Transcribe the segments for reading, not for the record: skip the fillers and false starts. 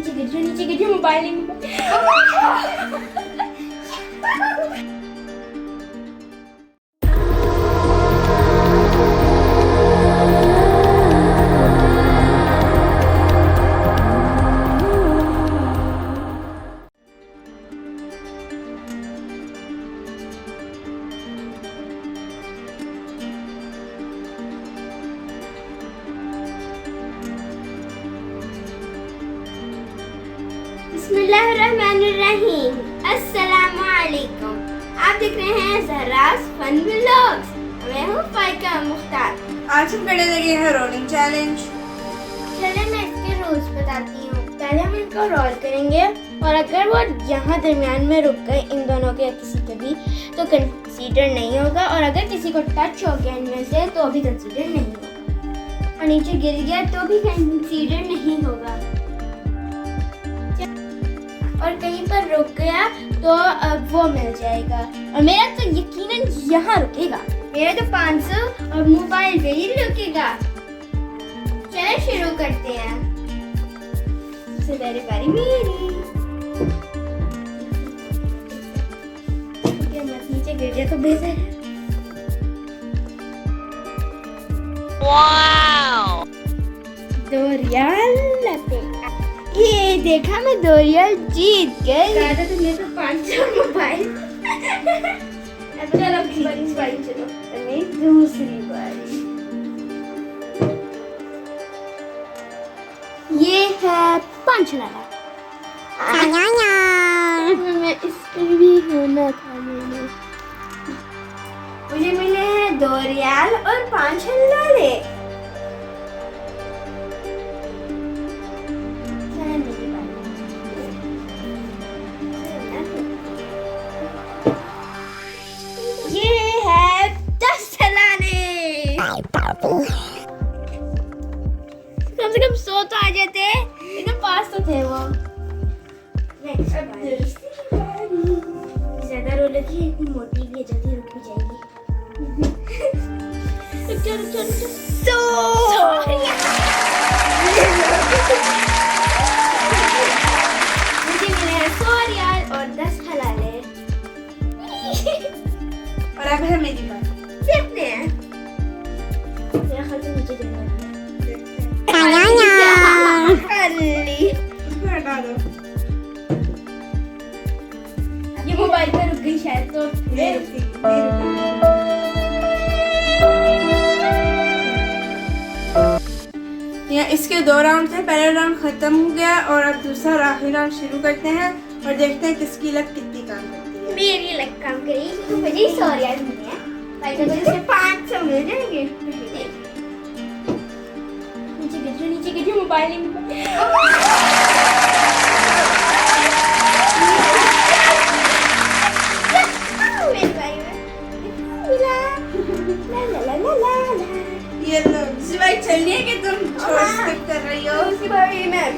नीचे गिर जाओ मोबाइल बिस्मिल्लाहिर्रहमानिर्रहीम। अस्सलामुअलैकुम। आप देख रहे हैं ज़हरास फन व्लॉग्स। मैं हूँ फाइका मुख्तार। आज हम करने लगे हैं रोलिंग चैलेंज। चलिए मैं इसके रूल्स बताती हूँ। पहले हम इनको रोल करेंगे और अगर वो यहाँ दरमियान में रुक गए इन दोनों के या किसी के भी तो कंसीडर नहीं होगा, और अगर किसी को टच हो गया इनमें से तो भी कंसीडर नहीं होगा, और नीचे गिर गया तो भी कंसीडर नहीं होगा, और कहीं पर रुक गया तो अब वो मिल जाएगा। और मेरा तो यकीनन यहाँ रुकेगा, मेरा तो 500 और मोबाइल पे ही रुकेगा। चलिए शुरू करते हैं। सबसे पहले बारी मेरी। मत नीचे गिर जाए तो बेहतर है। वाओ! 2 रियाल लगे। ये देखा मैं 2 रियाल जीत गई। ज़्यादा तो मेरे तो 500 मोबाइल। अब चलो बारी चलो। मेरी दूसरी बारी। ये है 5 लाना। मैं इसके भी होना था मुझे मिले हैं 2 रियाल और 5 लाले। ये है 10 लाने। कम से कम 100 तो आ जाते, लेकिन 5 तो थे वो। ज्यादा रो लगी है, इतनी मोटी भी है, जल्दी रुक भी जाएगी। रुक जा। 100 मुझे मिले हैं 100 रियाल और 10 हलाले। और अब है मेरी बारी। देखते हैं। मेरा ख्याल से नीचे गिरने वाली है। उसको हटा दो। ये मोबाइल पे रुक गई शायद, तो यहाँ इसके 2 राउंड थे। पहला राउंड खत्म हो गया और अब दूसरा और आखिरी राउंड शुरू करते हैं और देखते हैं किसकी लक कितनी काम करती है। मेरी लक काम करेगी क्योंकि मुझे 100 रियाल मिले हैं। भाई तो मुझे 500 मिल जाएंगे। नीचे गिर जाओ मोबाइल ये लो दूसरी बारी चलनी है कि तुम स्किप कर रही हो? दूसरी बारी मैं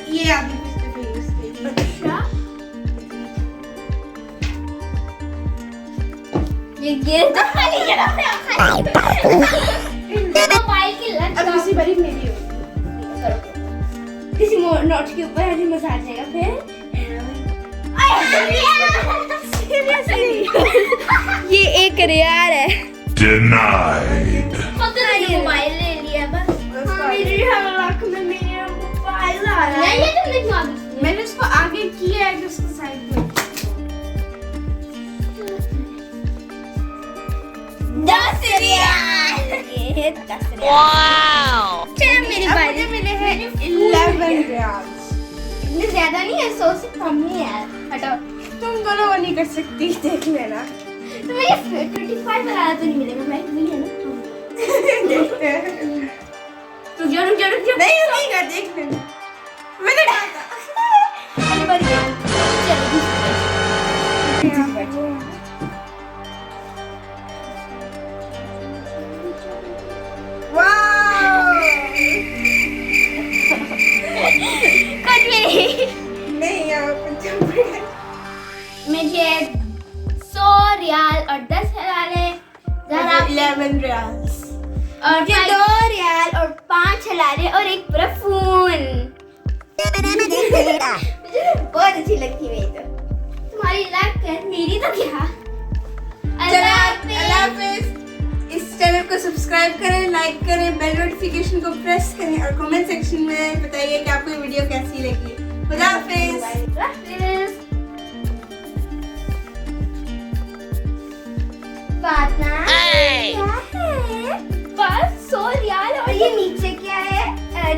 ये आपने यूज की। अच्छा ये गिर तो खाली मोबाइल की लत। अब दूसरी बारी मेरी होगी। किसी नोट के ऊपर हमें मजा आ जाएगा फिर। ये 1 रियाल है। Denied. ये मोबाइल ले लिया बस। मेरी हलाक में मेरा मोबाइल आ रहा है। ये तुमने क्यों आगे किया? मैंने उसको आगे किया है कि उसको साइड में। 10 रियाल। ये 10 रियाल। वाओ! चलो मेरी अब बारी। मुझे मिले हैं 11 रियाल। इतने ज्यादा नहीं है, 100 से कम ही है। हटाओ। तुम दोनों वो नहीं कर सकती, देख लेना। तो मुझे 25 वाला तो नहीं मिलेगा, मैं मिली है ना। देखते हैं। रुक जा। नहीं होगा, देख लेना। मैंने कहा था। अरे बारी चलो दूसरी बारी। वाह! कुछ भी नहीं यार, कुछ मुझे 100 रियाल और 10 हलाले। 11 रियाल्स। और 2 रियाल 5 हलारे और एक पूरा फोन। मुझे बहुत अच्छी लगती है तो। तुम्हारी लक है, मेरी तो क्या। अल्लाह हाफिज। इस चैनल को सब्सक्राइब करें, लाइक करें, बेल नोटिफिकेशन को प्रेस करें और कमेंट सेक्शन में बताइए कि आपको ये वीडियो कैसी लगी। खुदा हाफिज। फातना क्या है? बस 100 रियाल। और ये नीचे क्या है?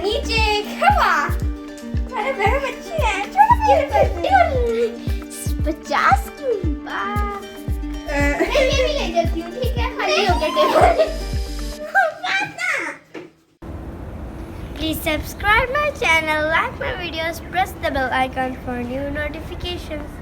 नीचे एक हवा। अरे बहन अच्छी है। छोड़ 50 की बात। मैं ये भी ले जाती हूँ, ठीक है? खाली हो गया table. Please subscribe my channel, like my videos, press the bell icon for new notifications.